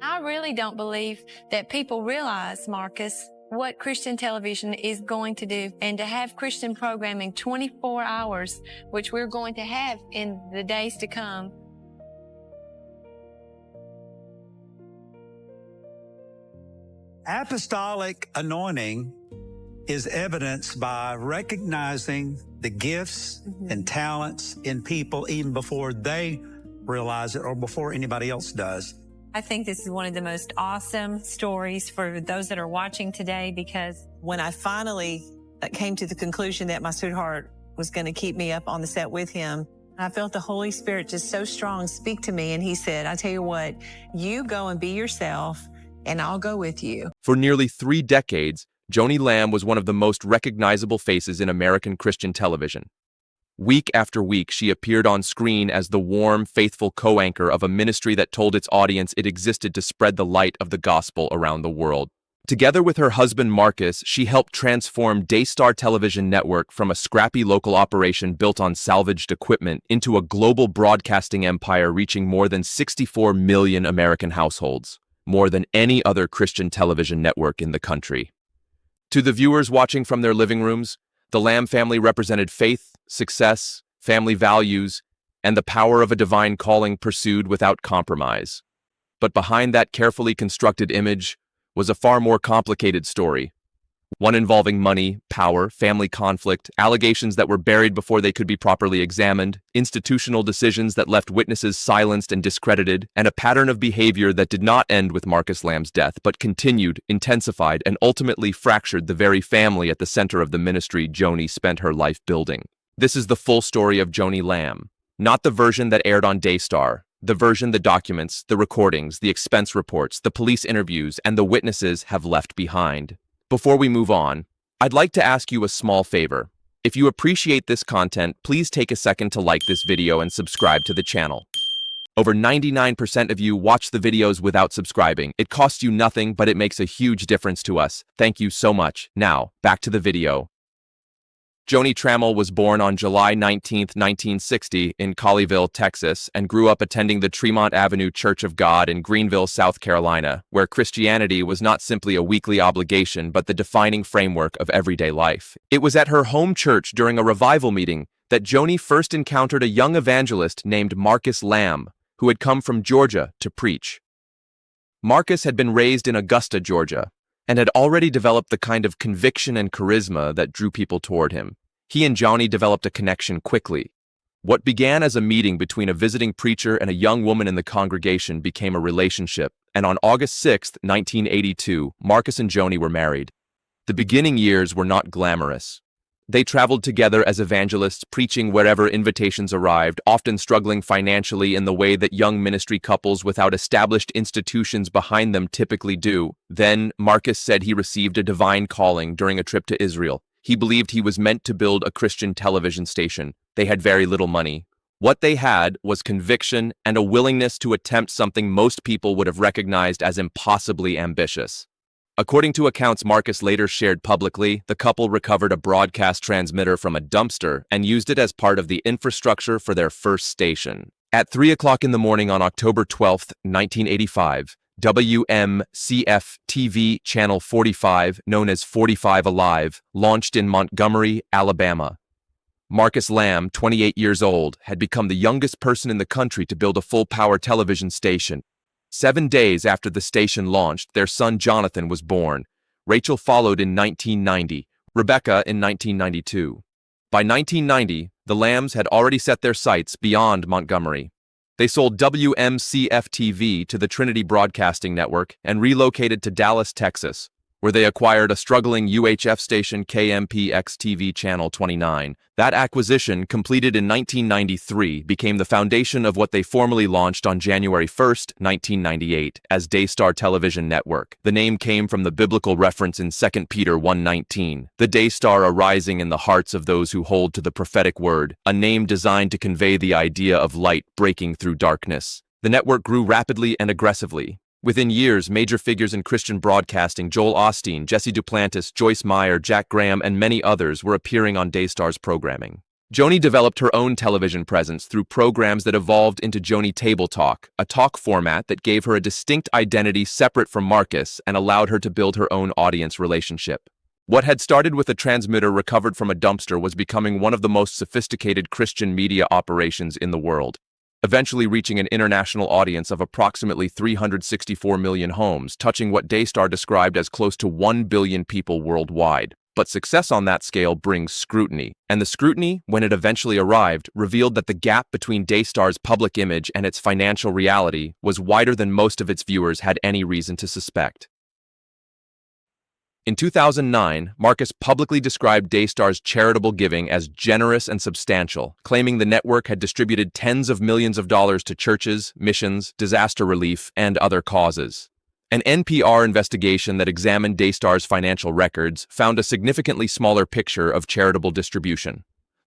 I really don't believe that people realize, Marcus, what Christian television is going to do, and to have Christian programming 24 hours, which we're going to have in the days to come. Apostolic anointing is evidenced by recognizing the gifts and talents in people even before they realize it or before anybody else does. I think this is one of the most awesome stories for those that are watching today, because when I finally came to the conclusion that my sweetheart was going to keep me up on the set with him, I felt the Holy Spirit just so strong speak to me. And he said, I tell you what, you go and be yourself and I'll go with you. For nearly 3 decades, Joni Lamb was one of the most recognizable faces in American Christian television. Week after week, she appeared on screen as the warm, faithful co-anchor of a ministry that told its audience it existed to spread the light of the gospel around the world. Together with her husband Marcus, she helped transform Daystar Television Network from a scrappy local operation built on salvaged equipment into a global broadcasting empire reaching more than 64 million American households, more than any other Christian television network in the country. To the viewers watching from their living rooms, the Lamb family represented faith, success, family values, and the power of a divine calling pursued without compromise. But behind that carefully constructed image was a far more complicated story, one involving money, power, family conflict, allegations that were buried before they could be properly examined, institutional decisions that left witnesses silenced and discredited, and a pattern of behavior that did not end with Marcus Lamb's death, but continued, intensified, and ultimately fractured the very family at the center of the ministry Joni spent her life building. This is the full story of Joni Lamb, not the version that aired on Daystar, the version the documents, the recordings, the expense reports, the police interviews, and the witnesses have left behind. Before we move on, I'd like to ask you a small favor. If you appreciate this content, please take a second to like this video and subscribe to the channel. Over 99% of you watch the videos without subscribing. It costs you nothing, but it makes a huge difference to us. Thank you so much. Now, back to the video. Joni Trammell was born on July 19, 1960 in Colleyville, Texas, and grew up attending the Tremont Avenue Church of God in Greenville, South Carolina, where Christianity was not simply a weekly obligation but the defining framework of everyday life. It was at her home church during a revival meeting that Joni first encountered a young evangelist named Marcus Lamb, who had come from Georgia to preach. Marcus had been raised in Augusta, Georgia, and had already developed the kind of conviction and charisma that drew people toward him. He and Joanie developed a connection quickly. What began as a meeting between a visiting preacher and a young woman in the congregation became a relationship, and on August 6, 1982, Marcus and Joanie were married. The beginning years were not glamorous. They traveled together as evangelists, preaching wherever invitations arrived, often struggling financially in the way that young ministry couples without established institutions behind them typically do. Then, Marcus said he received a divine calling during a trip to Israel. He believed he was meant to build a Christian television station. They had very little money. What they had was conviction and a willingness to attempt something most people would have recognized as impossibly ambitious. According to accounts Marcus later shared publicly, the couple recovered a broadcast transmitter from a dumpster and used it as part of the infrastructure for their first station. At 3 o'clock in the morning on October 12, 1985, WMCF-TV Channel 45, known as 45 Alive, launched in Montgomery, Alabama. Marcus Lamb, 28 years old, had become the youngest person in the country to build a full-power television station. 7 days after the station launched, their son Jonathan was born. Rachel followed in 1990, Rebecca in 1992. By 1990, the Lambs had already set their sights beyond Montgomery. They sold WMCF-TV to the Trinity Broadcasting Network and relocated to Dallas, Texas, where they acquired a struggling UHF station KMPX-TV Channel 29. That acquisition, completed in 1993, became the foundation of what they formally launched on January 1, 1998, as Daystar Television Network. The name came from the biblical reference in 2 Peter 1:19, the Daystar arising in the hearts of those who hold to the prophetic word, a name designed to convey the idea of light breaking through darkness. The network grew rapidly and aggressively. Within years, major figures in Christian broadcasting, Joel Osteen, Jesse Duplantis, Joyce Meyer, Jack Graham, and many others were appearing on Daystar's programming. Joni developed her own television presence through programs that evolved into Joni Table Talk, a talk format that gave her a distinct identity separate from Marcus and allowed her to build her own audience relationship. What had started with a transmitter recovered from a dumpster was becoming one of the most sophisticated Christian media operations in the world, eventually reaching an international audience of approximately 364 million homes, touching what Daystar described as close to 1 billion people worldwide. But success on that scale brings scrutiny, and the scrutiny, when it eventually arrived, revealed that the gap between Daystar's public image and its financial reality was wider than most of its viewers had any reason to suspect. In 2009, Marcus publicly described Daystar's charitable giving as generous and substantial, claiming the network had distributed tens of millions of dollars to churches, missions, disaster relief, and other causes. An NPR investigation that examined Daystar's financial records found a significantly smaller picture of charitable distribution.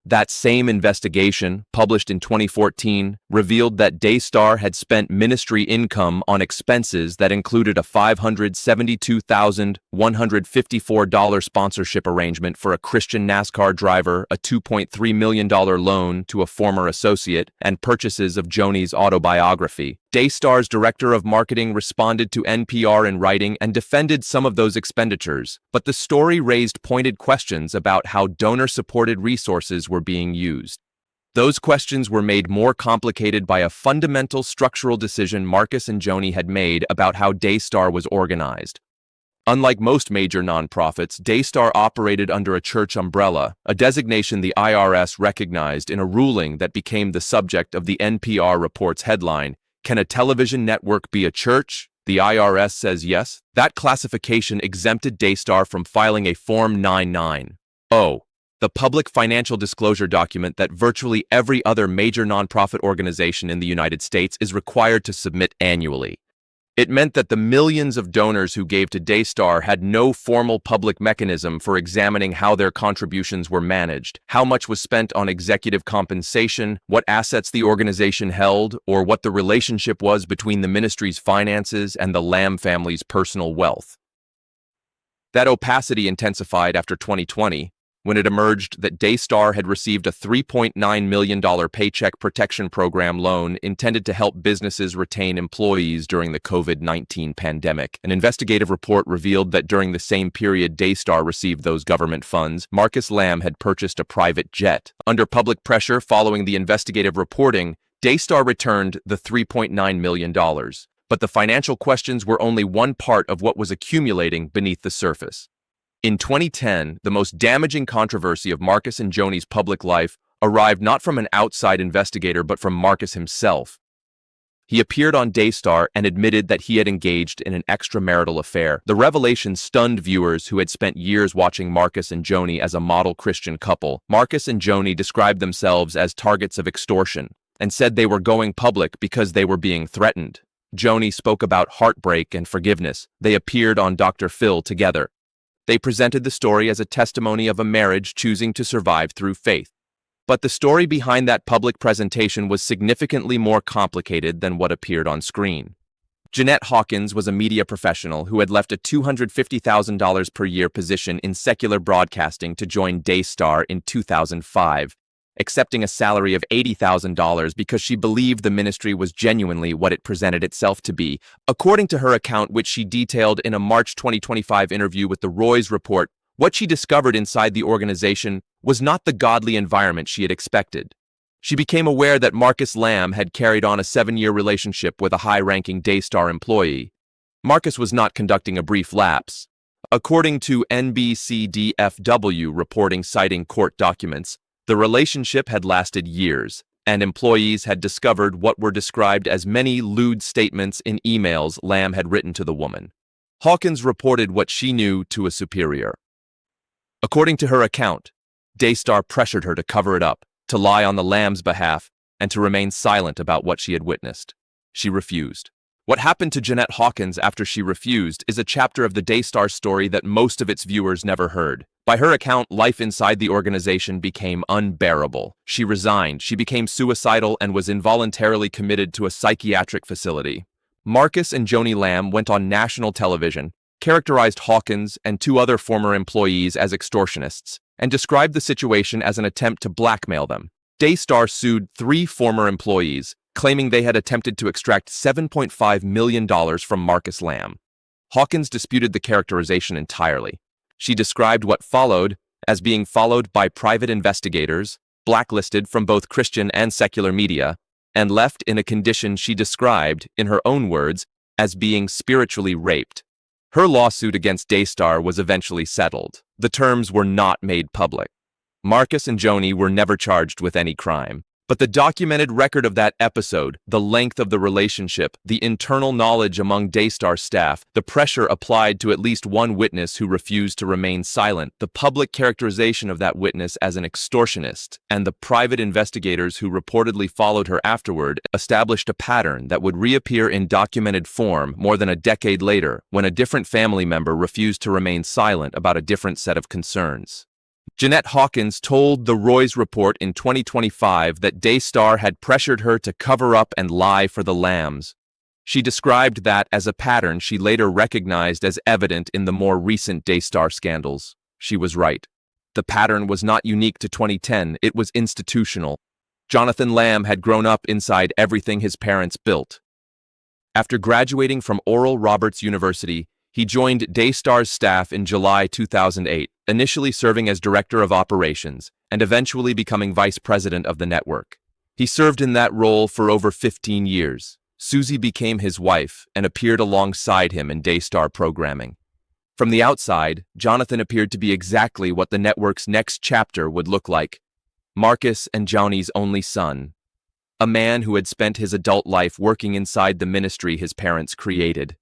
That same investigation, published in 2014, revealed that Daystar had spent ministry income on expenses that included a $572,154 sponsorship arrangement for a Christian NASCAR driver, a $2.3 million loan to a former associate, and purchases of Joni's autobiography. Daystar's director of marketing responded to NPR in writing and defended some of those expenditures, but the story raised pointed questions about how donor-supported resources were being used. Those questions were made more complicated by a fundamental structural decision Marcus and Joni had made about how Daystar was organized. Unlike most major nonprofits, Daystar operated under a church umbrella, a designation the IRS recognized in a ruling that became the subject of the NPR report's headline, "Can a television network be a church?" The IRS says yes. That classification exempted Daystar from filing a Form 990, the public financial disclosure document that virtually every other major nonprofit organization in the United States is required to submit annually. It meant that the millions of donors who gave to Daystar had no formal public mechanism for examining how their contributions were managed, how much was spent on executive compensation, what assets the organization held, or what the relationship was between the ministry's finances and the Lamb family's personal wealth. That opacity intensified after 2020, when it emerged that Daystar had received a $3.9 million Paycheck Protection Program loan intended to help businesses retain employees during the COVID-19 pandemic. An investigative report revealed that during the same period Daystar received those government funds, Marcus Lamb had purchased a private jet. Under public pressure following the investigative reporting, Daystar returned the $3.9 million. But the financial questions were only one part of what was accumulating beneath the surface. In 2010, the most damaging controversy of Marcus and Joni's public life arrived not from an outside investigator but from Marcus himself. He appeared on Daystar and admitted that he had engaged in an extramarital affair. The revelation stunned viewers who had spent years watching Marcus and Joni as a model Christian couple. Marcus and Joni described themselves as targets of extortion and said they were going public because they were being threatened. Joni spoke about heartbreak and forgiveness. They appeared on Dr. Phil together. They presented the story as a testimony of a marriage choosing to survive through faith. But the story behind that public presentation was significantly more complicated than what appeared on screen. Jeanette Hawkins was a media professional who had left a $250,000 per year position in secular broadcasting to join Daystar in 2005, accepting a salary of $80,000 because she believed the ministry was genuinely what it presented itself to be. According to her account, which she detailed in a March 2025 interview with the Roy's Report, what she discovered inside the organization was not the godly environment she had expected. She became aware that Marcus Lamb had carried on a 7-year relationship with a high-ranking Daystar employee. Marcus was not conducting a brief lapse. According to NBCDFW reporting citing court documents, the relationship had lasted years, and employees had discovered what were described as many lewd statements in emails Lamb had written to the woman. Hawkins reported what she knew to a superior. According to her account, Daystar pressured her to cover it up, to lie on the Lamb's behalf, and to remain silent about what she had witnessed. She refused. What happened to Jeanette Hawkins after she refused is a chapter of the Daystar story that most of its viewers never heard. By her account, life inside the organization became unbearable. She resigned, she became suicidal, and was involuntarily committed to a psychiatric facility. Marcus and Joni Lamb went on national television, characterized Hawkins and 2 other former employees as extortionists, and described the situation as an attempt to blackmail them. Daystar sued 3 former employees, claiming they had attempted to extract $7.5 million from Marcus Lamb. Hawkins disputed the characterization entirely. She described what followed as being followed by private investigators, blacklisted from both Christian and secular media, and left in a condition she described, in her own words, as being spiritually raped. Her lawsuit against Daystar was eventually settled. The terms were not made public. Marcus and Joanie were never charged with any crime. But the documented record of that episode, the length of the relationship, the internal knowledge among Daystar staff, the pressure applied to at least one witness who refused to remain silent, the public characterization of that witness as an extortionist, and the private investigators who reportedly followed her afterward established a pattern that would reappear in documented form more than a decade later when a different family member refused to remain silent about a different set of concerns. Jeanette Hawkins told the Roy's Report in 2025 that Daystar had pressured her to cover up and lie for the Lambs. She described that as a pattern she later recognized as evident in the more recent Daystar scandals. She was right. The pattern was not unique to 2010, it was institutional. Jonathan Lamb had grown up inside everything his parents built. After graduating from Oral Roberts University, he joined Daystar's staff in July 2008, initially serving as director of operations and eventually becoming vice president of the network. He served in that role for over 15 years. Susie became his wife and appeared alongside him in Daystar programming. From the outside, Jonathan appeared to be exactly what the network's next chapter would look like. Marcus and Joanie's only son. A man who had spent his adult life working inside the ministry his parents created.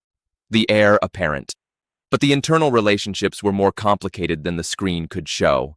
The heir apparent. But the internal relationships were more complicated than the screen could show.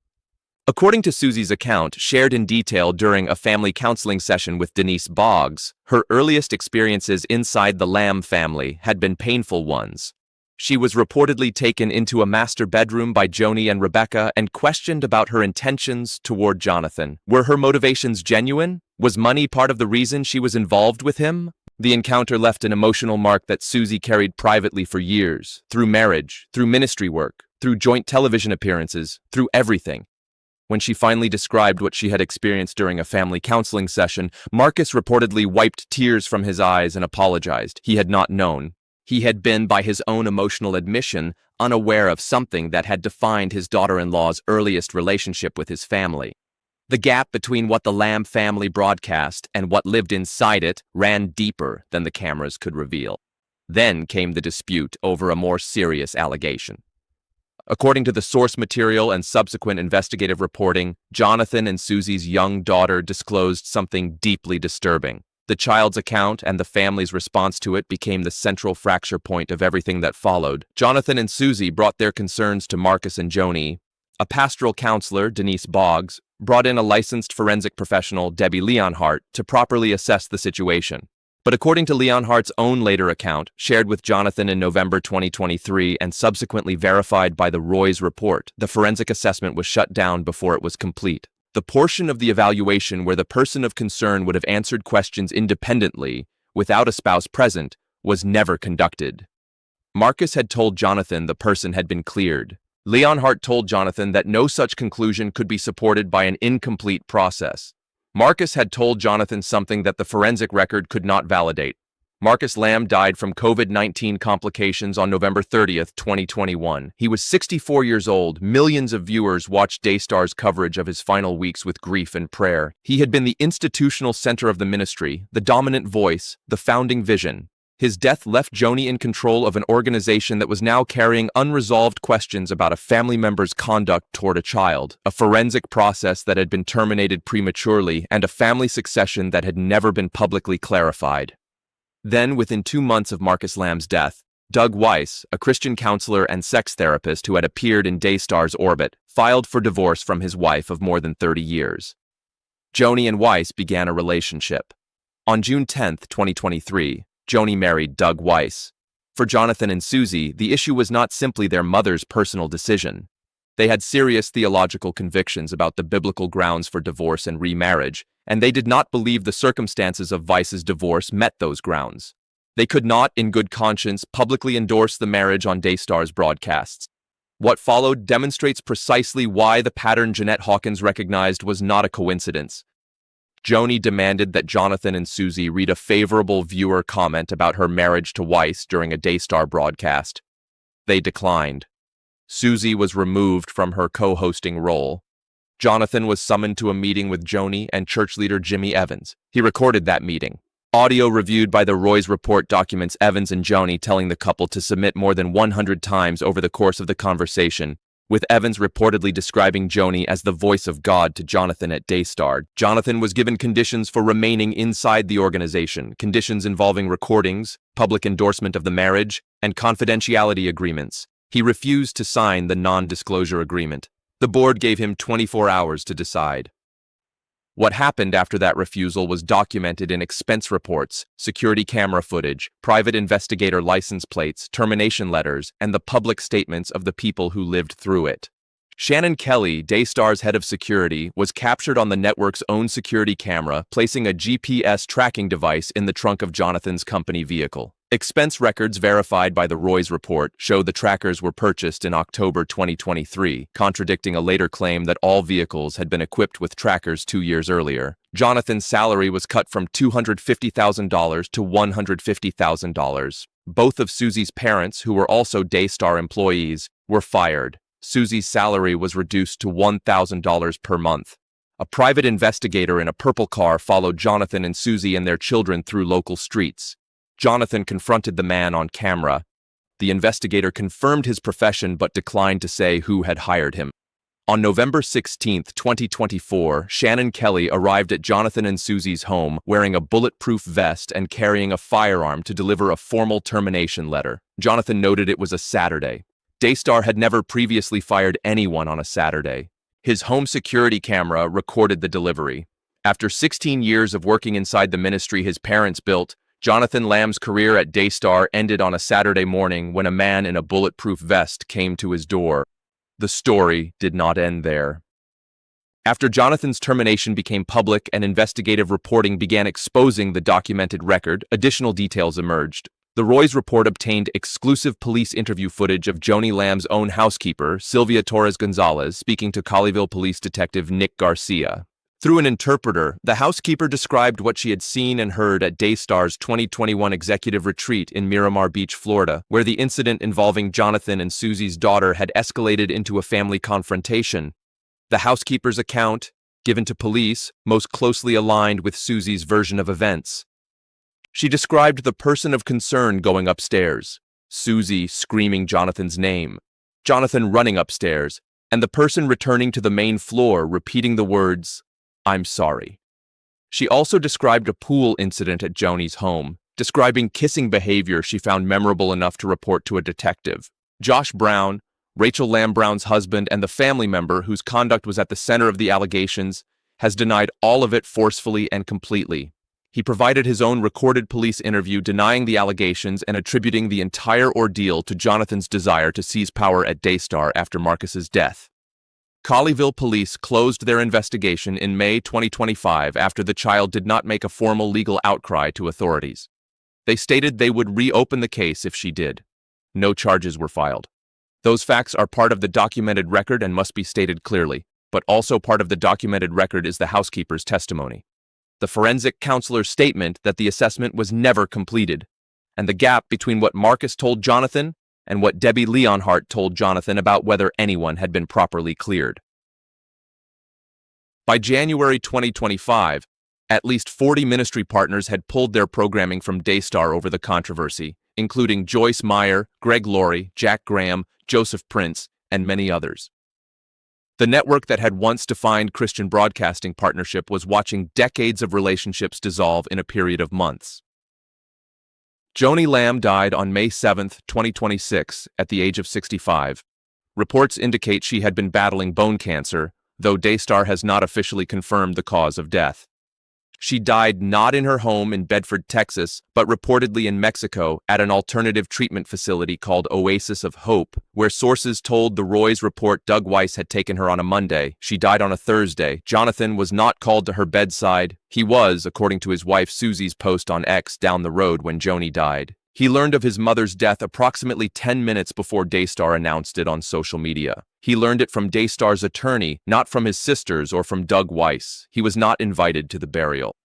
According to Susie's account, shared in detail during a family counseling session with Denise Boggs, her earliest experiences inside the Lamb family had been painful ones. She was reportedly taken into a master bedroom by Joni and Rebecca and questioned about her intentions toward Jonathan. Were her motivations genuine? Was money part of the reason she was involved with him? The encounter left an emotional mark that Susie carried privately for years, through marriage, through ministry work, through joint television appearances, through everything. When she finally described what she had experienced during a family counseling session, Marcus reportedly wiped tears from his eyes and apologized. He had not known. He had been, by his own emotional admission, unaware of something that had defined his daughter-in-law's earliest relationship with his family. The gap between what the Lamb family broadcast and what lived inside it ran deeper than the cameras could reveal. Then came the dispute over a more serious allegation. According to the source material and subsequent investigative reporting, Jonathan and Susie's young daughter disclosed something deeply disturbing. The child's account and the family's response to it became the central fracture point of everything that followed. Jonathan and Susie brought their concerns to Marcus and Joanie. A pastoral counselor, Denise Boggs, brought in a licensed forensic professional, Debbie Leonhardt, to properly assess the situation. But according to Leonhardt's own later account, shared with Jonathan in November 2023 and subsequently verified by the Roy's Report, the forensic assessment was shut down before it was complete. The portion of the evaluation where the person of concern would have answered questions independently, without a spouse present, was never conducted. Marcus had told Jonathan the person had been cleared. Leonhardt told Jonathan that no such conclusion could be supported by an incomplete process. Marcus had told Jonathan something that the forensic record could not validate. Marcus Lamb died from COVID-19 complications on November 30th, 2021. He was 64 years old. Millions of viewers watched Daystar's coverage of his final weeks with grief and prayer. He had been the institutional center of the ministry, the dominant voice, the founding vision. His death left Joanie in control of an organization that was now carrying unresolved questions about a family member's conduct toward a child, a forensic process that had been terminated prematurely, and a family succession that had never been publicly clarified. Then, within 2 months of Marcus Lamb's death, Doug Weiss, a Christian counselor and sex therapist who had appeared in Daystar's orbit, filed for divorce from his wife of more than 30 years. Joanie and Weiss began a relationship. On June 10, 2023, Joanie married Doug Weiss. For Jonathan and Susie, the issue was not simply their mother's personal decision. They had serious theological convictions about the biblical grounds for divorce and remarriage, and they did not believe the circumstances of Weiss's divorce met those grounds. They could not, in good conscience, publicly endorse the marriage on Daystar's broadcasts. What followed demonstrates precisely why the pattern Jeanette Hawkins recognized was not a coincidence. Joni demanded that Jonathan and Susie read a favorable viewer comment about her marriage to Weiss during a Daystar broadcast. They declined. Susie was removed from her co-hosting role. Jonathan was summoned to a meeting with Joni and church leader Jimmy Evans. He recorded that meeting. Audio reviewed by the Roy's Report documents Evans and Joni telling the couple to submit more than 100 times over the course of the conversation, with Evans reportedly describing Joni as the voice of God to Jonathan at Daystar. Jonathan was given conditions for remaining inside the organization, conditions involving recordings, public endorsement of the marriage, and confidentiality agreements. He refused to sign the non-disclosure agreement. The board gave him 24 hours to decide. What happened after that refusal was documented in expense reports, security camera footage, private investigator license plates, termination letters, and the public statements of the people who lived through it. Shannon Kelly, Daystar's head of security, was captured on the network's own security camera, placing a GPS tracking device in the trunk of Jonathan's company vehicle. Expense records verified by the Roy's Report show the trackers were purchased in October 2023, contradicting a later claim that all vehicles had been equipped with trackers 2 years earlier. Jonathan's salary was cut from $250,000 to $150,000. Both of Susie's parents, who were also Daystar employees, were fired. Susie's salary was reduced to $1,000 per month. A private investigator in a purple car followed Jonathan and Susie and their children through local streets. Jonathan confronted the man on camera. The investigator confirmed his profession but declined to say who had hired him. On November 16, 2024, Shannon Kelly arrived at Jonathan and Susie's home wearing a bulletproof vest and carrying a firearm to deliver a formal termination letter. Jonathan noted it was a Saturday. Daystar had never previously fired anyone on a Saturday. His home security camera recorded the delivery. After 16 years of working inside the ministry his parents built, Jonathan Lamb's career at Daystar ended on a Saturday morning when a man in a bulletproof vest came to his door. The story did not end there. After Jonathan's termination became public and investigative reporting began exposing the documented record, additional details emerged. The Roy's Report obtained exclusive police interview footage of Joni Lamb's own housekeeper, Sylvia Torres Gonzalez, speaking to Colleyville Police Detective Nick Garcia. Through an interpreter, the housekeeper described what she had seen and heard at Daystar's 2021 executive retreat in Miramar Beach, Florida, where the incident involving Jonathan and Susie's daughter had escalated into a family confrontation. The housekeeper's account, given to police, most closely aligned with Susie's version of events. She described the person of concern going upstairs, Susie screaming Jonathan's name, Jonathan running upstairs, and the person returning to the main floor repeating the words, "I'm sorry." She also described a pool incident at Joni's home, describing kissing behavior she found memorable enough to report to a detective. Josh Brown, Rachel Lamb Brown's husband and the family member whose conduct was at the center of the allegations, has denied all of it forcefully and completely. He provided his own recorded police interview denying the allegations and attributing the entire ordeal to Jonathan's desire to seize power at Daystar after Marcus's death. Colleyville police closed their investigation in May 2025 after the child did not make a formal legal outcry to authorities. They stated they would reopen the case if she did. No charges were filed. Those facts are part of the documented record and must be stated clearly, but also part of the documented record is the housekeeper's testimony. The forensic counselor's statement that the assessment was never completed, and the gap between what Marcus told Jonathan and what Debbie Leonhardt told Jonathan about whether anyone had been properly cleared. By January 2025, at least 40 ministry partners had pulled their programming from Daystar over the controversy, including Joyce Meyer, Greg Laurie, Jack Graham, Joseph Prince, and many others. The network that had once defined Christian broadcasting partnership was watching decades of relationships dissolve in a period of months. Joni Lamb died on May 7, 2026, at the age of 65. Reports indicate she had been battling bone cancer, though Daystar has not officially confirmed the cause of death. She died not in her home in Bedford, Texas, but reportedly in Mexico at an alternative treatment facility called Oasis of Hope, where sources told the Roy's Report Doug Weiss had taken her on a Monday. She died on a Thursday. Jonathan was not called to her bedside. He was, according to his wife Susie's post on X, down the road when Joni died. He learned of his mother's death approximately 10 minutes before Daystar announced it on social media. He learned it from Daystar's attorney, not from his sisters or from Doug Weiss. He was not invited to the burial.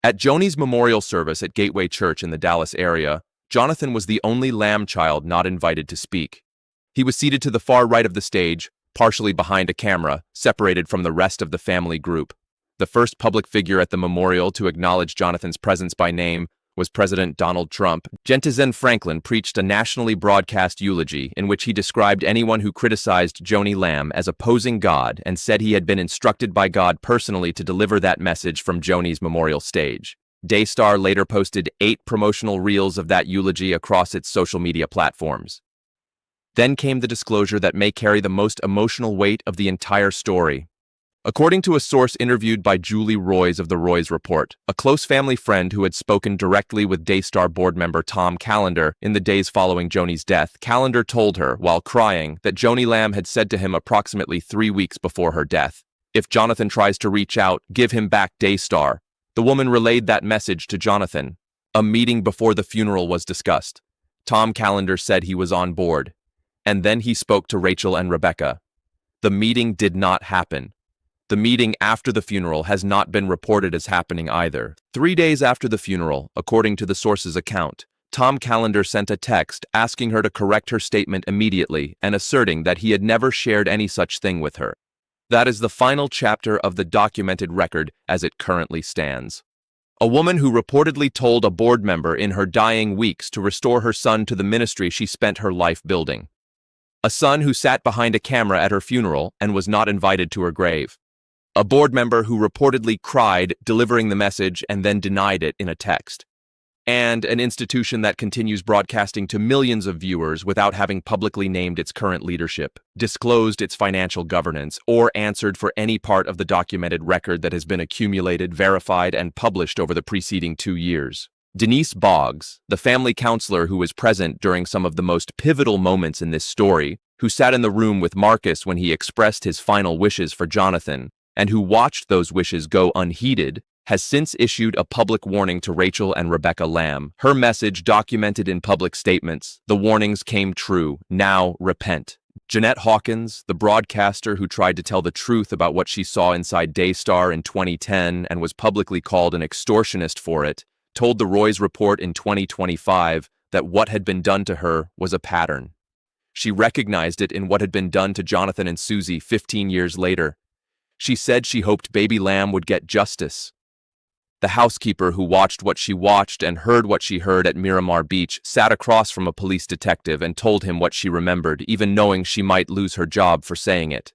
At Joni's memorial service at Gateway Church in the Dallas area, Jonathan was the only Lamb child not invited to speak. He was seated to the far right of the stage, partially behind a camera, separated from the rest of the family group. The first public figure at the memorial to acknowledge Jonathan's presence by name was President Donald Trump. Jentizen Franklin preached a nationally broadcast eulogy in which he described anyone who criticized Joni Lamb as opposing God and said he had been instructed by God personally to deliver that message from Joni's memorial stage. Daystar later posted 8 promotional reels of that eulogy across its social media platforms. Then came the disclosure that may carry the most emotional weight of the entire story. According to a source interviewed by Julie Roys of the Roys Report, a close family friend who had spoken directly with Daystar board member Tom Callender in the days following Joni's death, Callender told her, while crying, that Joni Lamb had said to him approximately 3 weeks before her death, "If Jonathan tries to reach out, give him back Daystar." The woman relayed that message to Jonathan. A meeting before the funeral was discussed. Tom Callender said he was on board. And then he spoke to Rachel and Rebecca. The meeting did not happen. The meeting after the funeral has not been reported as happening either. 3 days after the funeral, according to the source's account, Tom Callender sent a text asking her to correct her statement immediately and asserting that he had never shared any such thing with her. That is the final chapter of the documented record as it currently stands. A woman who reportedly told a board member in her dying weeks to restore her son to the ministry she spent her life building. A son who sat behind a camera at her funeral and was not invited to her grave. A board member who reportedly cried delivering the message and then denied it in a text. And an institution that continues broadcasting to millions of viewers without having publicly named its current leadership, disclosed its financial governance, or answered for any part of the documented record that has been accumulated, verified, and published over the preceding 2 years. Denise Boggs, the family counselor who was present during some of the most pivotal moments in this story, who sat in the room with Marcus when he expressed his final wishes for Jonathan, and who watched those wishes go unheeded, has since issued a public warning to Rachel and Rebecca Lamb. Her message documented in public statements. The warnings came true. Now repent. Jeanette Hawkins, the broadcaster who tried to tell the truth about what she saw inside Daystar in 2010 and was publicly called an extortionist for it, told the Roys Report in 2025 that what had been done to her was a pattern. She recognized it in what had been done to Jonathan and Susie 15 years later. She said she hoped baby Lamb would get justice. The housekeeper who watched what she watched and heard what she heard at Miramar Beach sat across from a police detective and told him what she remembered, even knowing she might lose her job for saying it.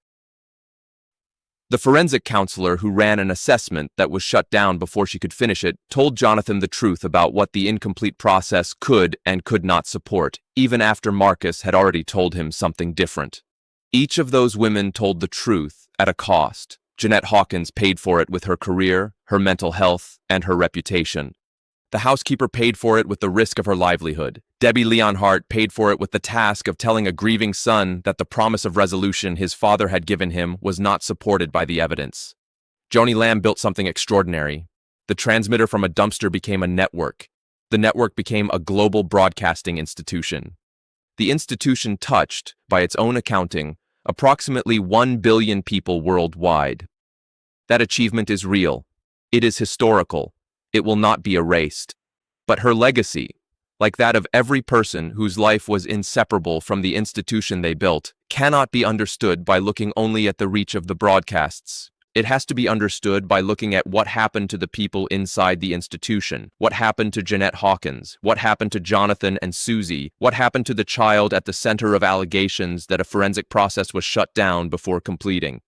The forensic counselor who ran an assessment that was shut down before she could finish it told Jonathan the truth about what the incomplete process could and could not support, even after Marcus had already told him something different. Each of those women told the truth at a cost. Jeanette Hawkins paid for it with her career, her mental health, and her reputation. The housekeeper paid for it with the risk of her livelihood. Debbie Leonhardt paid for it with the task of telling a grieving son that the promise of resolution his father had given him was not supported by the evidence. Joni Lamb built something extraordinary. The transmitter from a dumpster became a network. The network became a global broadcasting institution. The institution touched, by its own accounting, approximately 1 billion people worldwide. That achievement is real. It is historical. It will not be erased. But her legacy, like that of every person whose life was inseparable from the institution they built, cannot be understood by looking only at the reach of the broadcasts. It has to be understood by looking at what happened to the people inside the institution, what happened to Jeanette Hawkins, what happened to Jonathan and Susie, what happened to the child at the center of allegations that a forensic process was shut down before completing.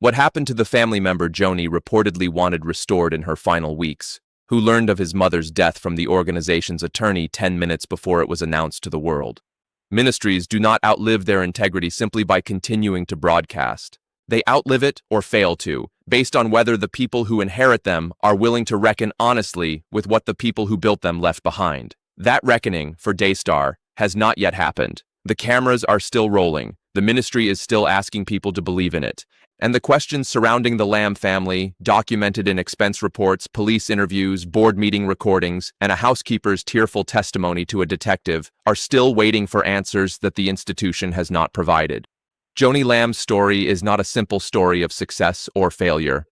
What happened to the family member Joni reportedly wanted restored in her final weeks, who learned of his mother's death from the organization's attorney 10 minutes before it was announced to the world. Ministries do not outlive their integrity simply by continuing to broadcast. They outlive it or fail to, based on whether the people who inherit them are willing to reckon honestly with what the people who built them left behind. That reckoning, for Daystar, has not yet happened. The cameras are still rolling. The ministry is still asking people to believe in it. And the questions surrounding the Lamb family, documented in expense reports, police interviews, board meeting recordings, and a housekeeper's tearful testimony to a detective, are still waiting for answers that the institution has not provided. Joni Lamb's story is not a simple story of success or failure.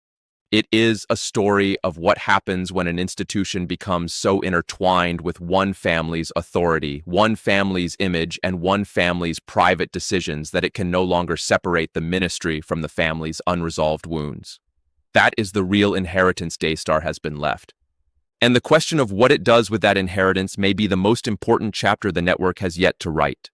It is a story of what happens when an institution becomes so intertwined with one family's authority, one family's image, and one family's private decisions that it can no longer separate the ministry from the family's unresolved wounds. That is the real inheritance Daystar has been left. And the question of what it does with that inheritance may be the most important chapter the network has yet to write.